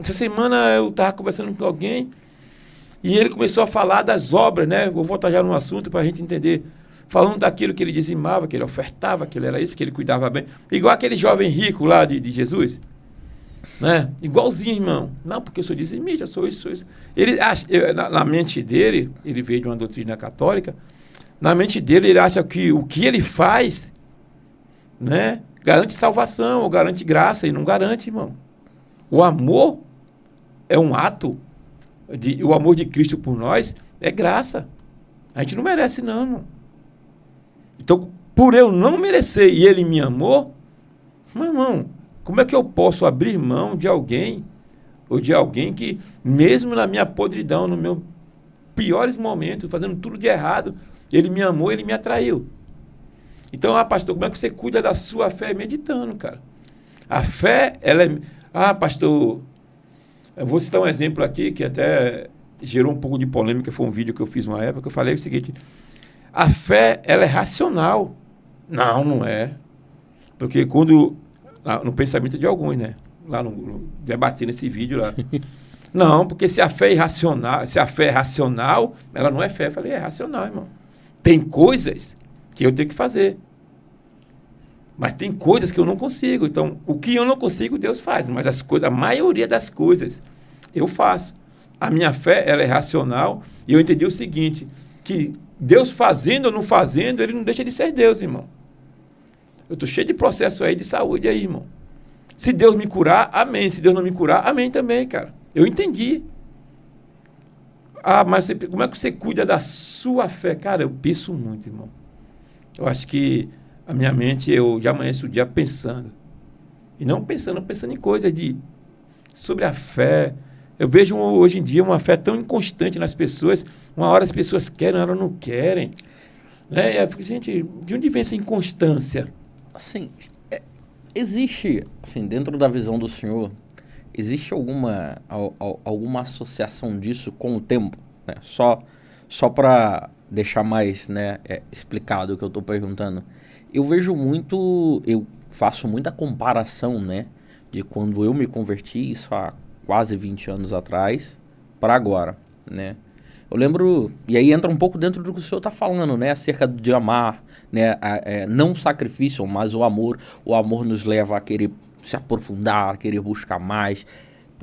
Essa semana eu estava conversando com alguém e ele começou a falar das obras, né? Vou voltar já no assunto para a gente entender. Falando daquilo que ele dizimava, que ele ofertava, que ele era isso, que ele cuidava bem. Igual aquele jovem rico lá de Jesus, né? Igualzinho, irmão. Não, porque eu sou dizimista, eu sou isso, sou isso. Ele acha, na mente dele, ele veio de uma doutrina católica, na mente dele ele acha que o que ele faz, né, garante salvação, ou garante graça, e não garante, irmão. O amor é um ato, o amor de Cristo por nós é graça. A gente não merece, não, irmão. Então, por eu não merecer e ele me amou, meu irmão, como é que eu posso abrir mão de alguém, ou de alguém que, mesmo na minha podridão, nos meus piores momentos, fazendo tudo de errado, ele me amou, ele me atraiu. Então, pastor, como é que você cuida da sua fé? Meditando, cara. A fé, ela é... pastor, eu vou citar um exemplo aqui que até gerou um pouco de polêmica, foi um vídeo que eu fiz uma época, eu falei o seguinte: a fé, ela é racional. Não, não é. Porque quando, no pensamento de alguns, né? Lá debatendo esse vídeo lá. Não, porque se a fé é irracional, se a fé é racional, ela não é fé. Eu falei, é racional, irmão. Tem coisas que eu tenho que fazer. Mas tem coisas que eu não consigo. Então, o que eu não consigo, Deus faz. Mas as coisas, a maioria das coisas, eu faço. A minha fé, ela é racional. E eu entendi o seguinte, que Deus fazendo ou não fazendo, ele não deixa de ser Deus, irmão. Eu estou cheio de processo aí de saúde aí, irmão. Se Deus me curar, amém. Se Deus não me curar, amém também, cara. Eu entendi. Mas como é que você cuida da sua fé? Cara, eu penso muito, irmão. Eu acho que a minha mente, eu já amanheço o dia pensando. E não pensando em coisas sobre a fé. Eu vejo hoje em dia uma fé tão inconstante nas pessoas. Uma hora as pessoas querem, uma hora não querem. Né? Porque, gente, de onde vem essa inconstância? Assim, existe, assim, dentro da visão do senhor, existe alguma associação disso com o tempo? Né? Só para deixar mais, né, explicado o que eu estou perguntando. Eu vejo muito, eu faço muita comparação, né, de quando eu me converti, isso há quase 20 anos atrás, para agora, né. Eu lembro, e aí entra um pouco dentro do que o senhor está falando, né, acerca de amar, né, não o sacrifício, mas o amor nos leva a querer se aprofundar, a querer buscar mais,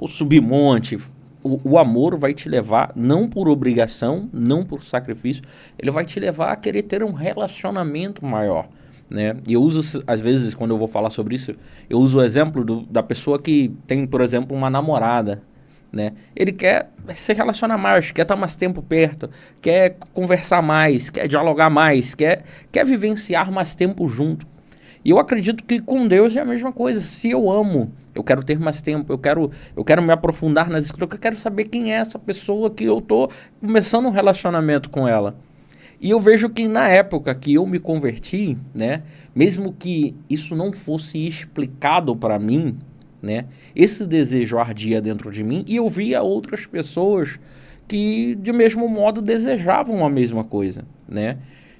subir monte. O amor vai te levar, não por obrigação, não por sacrifício, ele vai te levar a querer ter um relacionamento maior, né? E eu uso, às vezes, quando eu vou falar sobre isso, eu uso o exemplo da pessoa que tem, por exemplo, uma namorada, né? Ele quer se relacionar mais, quer estar mais tempo perto, quer conversar mais, quer dialogar mais, quer vivenciar mais tempo junto. E eu acredito que com Deus é a mesma coisa. Se eu amo, eu quero ter mais tempo, eu quero me aprofundar nas escrituras, eu quero saber quem é essa pessoa que eu estou começando um relacionamento com ela. E eu vejo que na época que eu me converti, né, mesmo que isso não fosse explicado para mim, né, esse desejo ardia dentro de mim e eu via outras pessoas que de mesmo modo desejavam a mesma coisa, né.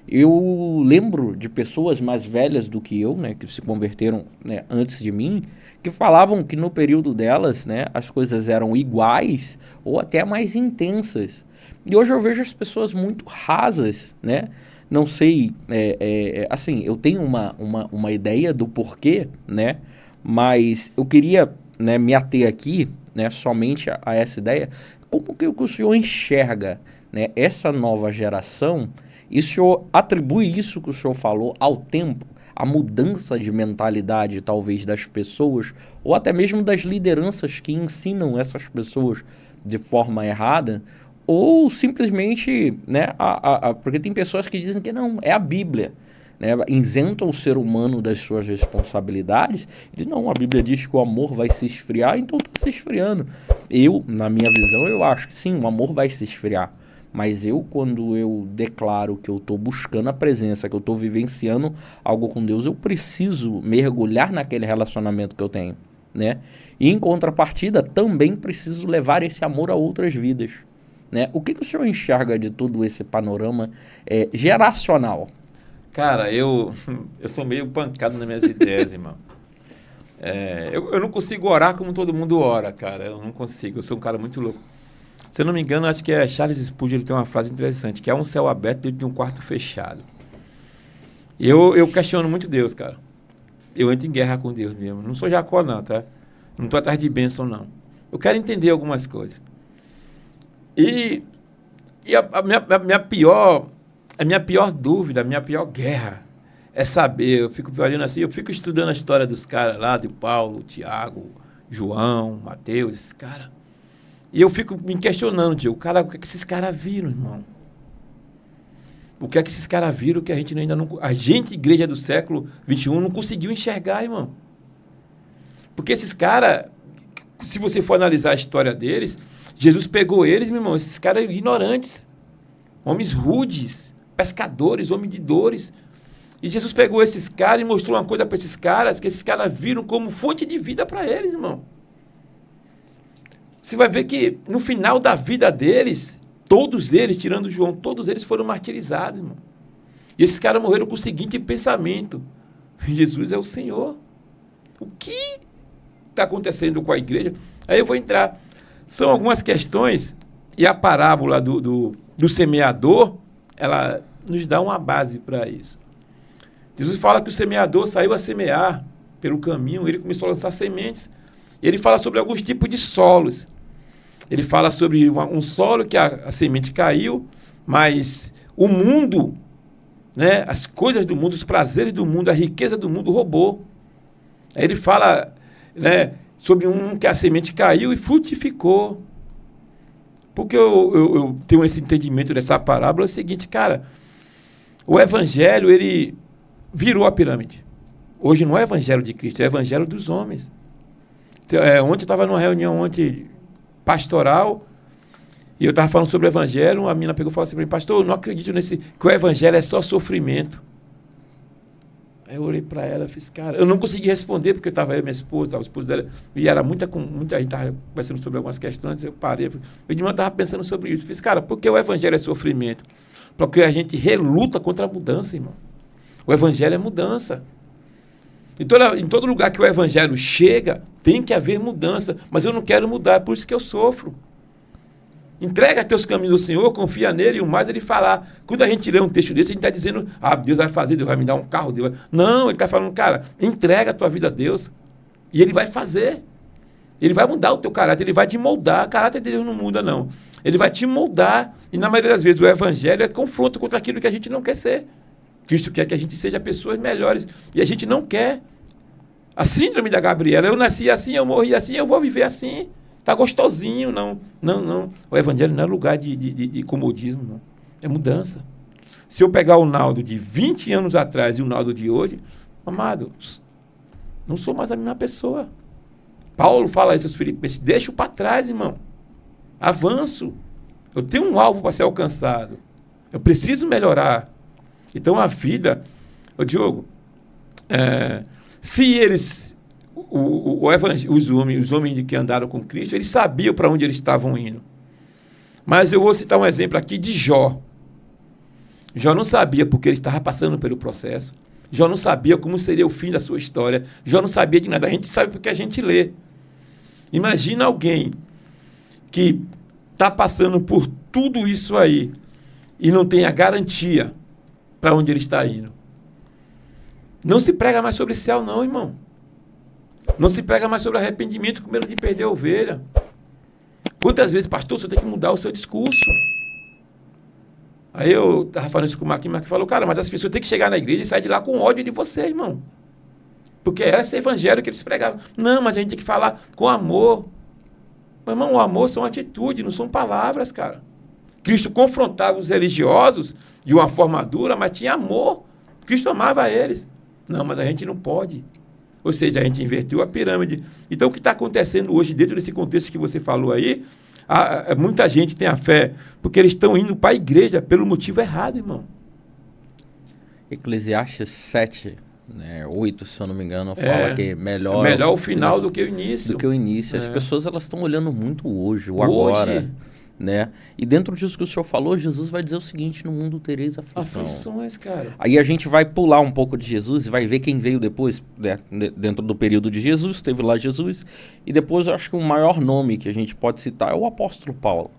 Eu lembro de pessoas mais velhas do que eu, né, que se converteram, né, antes de mim, que falavam que no período delas, né, as coisas eram iguais ou até mais intensas. E hoje eu vejo as pessoas muito rasas, né? Não sei, assim, eu tenho uma ideia do porquê, né? Mas eu queria, né, me ater aqui, né, somente a essa ideia. Como que o senhor enxerga, né, essa nova geração? E o senhor atribui isso que o senhor falou ao tempo, a mudança de mentalidade, talvez, das pessoas, ou até mesmo das lideranças que ensinam essas pessoas de forma errada, ou simplesmente, né, porque tem pessoas que dizem que não, é a Bíblia, né, isentam o ser humano das suas responsabilidades, e dizem, não, a Bíblia diz que o amor vai se esfriar, então está se esfriando. Eu, na minha visão, eu acho que sim, o amor vai se esfriar. Mas quando eu declaro que eu estou buscando a presença, que eu estou vivenciando algo com Deus, eu preciso mergulhar naquele relacionamento que eu tenho, né? E em contrapartida, também preciso levar esse amor a outras vidas, né? O que o senhor enxerga de todo esse panorama geracional? Cara, eu sou meio pancado nas minhas ideias, irmão. Eu não consigo orar como todo mundo ora, cara. Eu não consigo. Eu sou um cara muito louco. Se eu não me engano, acho que é Charles Spurgeon, ele tem uma frase interessante, que é um céu aberto dentro de um quarto fechado. Eu questiono muito Deus, cara. Eu entro em guerra com Deus mesmo. Não sou Jacó, não, tá? Não estou atrás de bênção, não. Eu quero entender algumas coisas. E a minha pior dúvida, a minha pior guerra é saber, eu fico olhando assim, eu fico estudando a história dos caras lá, de Paulo, Tiago, João, Mateus, esses caras. E eu fico me questionando, tio, cara, o que é que esses caras viram, irmão? O que é que esses caras viram que a gente ainda não... A gente, igreja do século XXI, não conseguiu enxergar, irmão. Porque esses caras, se você for analisar a história deles, Jesus pegou eles, meu irmão, esses caras ignorantes, homens rudes, pescadores, homens de dores. E Jesus pegou esses caras e mostrou uma coisa para esses caras, que esses caras viram como fonte de vida para eles, irmão. Você vai ver que no final da vida deles, todos eles, tirando João, todos eles foram martirizados, irmão. E esses caras morreram com o seguinte pensamento: Jesus é o Senhor. O que está acontecendo com a igreja? Aí eu vou entrar. São algumas questões, e a parábola do semeador, ela nos dá uma base para isso. Jesus fala que o semeador saiu a semear pelo caminho, ele começou a lançar sementes. Ele fala sobre alguns tipos de solos. Ele fala sobre um solo que a semente caiu, mas o mundo, né, as coisas do mundo, os prazeres do mundo, a riqueza do mundo roubou. Aí ele fala, né, sobre um que a semente caiu e frutificou. Porque eu tenho esse entendimento dessa parábola, é o seguinte, cara, o evangelho, ele virou a pirâmide. Hoje não é evangelho de Cristo, é evangelho dos homens. Ontem eu estava numa reunião pastoral, e eu estava falando sobre o evangelho, uma menina pegou e falou assim para mim: pastor, eu não acredito que o evangelho é só sofrimento. Aí eu olhei para ela e fiz, cara, eu não consegui responder, porque eu estava aí, minha esposa, estava o esposo dela, e era muita gente estava conversando sobre algumas questões, eu parei, eu estava pensando sobre isso, fiz, cara, por que o evangelho é sofrimento? Porque a gente reluta contra a mudança, irmão. O evangelho é mudança. Em todo lugar que o evangelho chega, tem que haver mudança. Mas eu não quero mudar, é por isso que eu sofro. Entrega teus caminhos ao Senhor, confia nele, e o mais ele falar. Quando a gente lê um texto desse, a gente está dizendo, Deus vai fazer, Deus vai me dar um carro. Deus vai... Não, ele está falando, cara, entrega a tua vida a Deus. E ele vai fazer. Ele vai mudar o teu caráter, ele vai te moldar. O caráter de Deus não muda, não. Ele vai te moldar. E na maioria das vezes o evangelho é confronto contra aquilo que a gente não quer ser. Cristo quer que a gente seja pessoas melhores. E a gente não quer. A síndrome da Gabriela, eu nasci assim, eu morri assim, eu vou viver assim. Está gostosinho, não. O evangelho não é lugar de comodismo, não. É mudança. Se eu pegar o Naldo de 20 anos atrás e o Naldo de hoje, amado, não sou mais a mesma pessoa. Paulo fala isso aos Filipenses: deixa para trás, irmão. Avanço. Eu tenho um alvo para ser alcançado. Eu preciso melhorar. Então a vida, Diogo, se eles, os homens que andaram com Cristo, eles sabiam para onde eles estavam indo. Mas eu vou citar um exemplo aqui de Jó. Jó não sabia porque ele estava passando pelo processo. Jó não sabia como seria o fim da sua história. Jó não sabia de nada. A gente sabe porque a gente lê. Imagina alguém que está passando por tudo isso aí e não tem a garantia para onde ele está indo. Não se prega mais sobre céu, não, irmão. Não se prega mais sobre arrependimento com medo de perder a ovelha. Quantas vezes, pastor, você tem que mudar o seu discurso? Aí eu estava falando isso com o Marquinhos falou, cara, mas as pessoas têm que chegar na igreja e sair de lá com ódio de você, irmão. Porque era esse evangelho que eles pregavam. Não, mas a gente tem que falar com amor. Meu irmão, o amor são atitudes, não são palavras, cara. Cristo confrontava os religiosos de uma forma dura, mas tinha amor. Cristo amava eles. Não, mas a gente não pode. Ou seja, a gente inverteu a pirâmide. Então, o que está acontecendo hoje, dentro desse contexto que você falou aí, muita gente tem a fé, porque eles estão indo para a igreja pelo motivo errado, irmão. Eclesiastes 7, 8, se eu não me engano, fala que melhor o final do que o início. Do que o início. As pessoas elas estão olhando muito hoje, o agora. né? E dentro disso que o senhor falou, Jesus vai dizer o seguinte: no mundo tereis aflição. Aflições, cara. Aí a gente vai pular um pouco de Jesus e vai ver quem veio depois, né? Dentro do período de Jesus, teve lá Jesus, e depois eu acho que o maior nome que a gente pode citar é o apóstolo Paulo.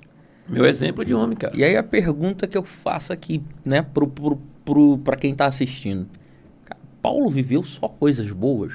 Meu exemplo de homem, cara. E aí a pergunta que eu faço aqui, né, para quem está assistindo: cara, Paulo viveu só coisas boas?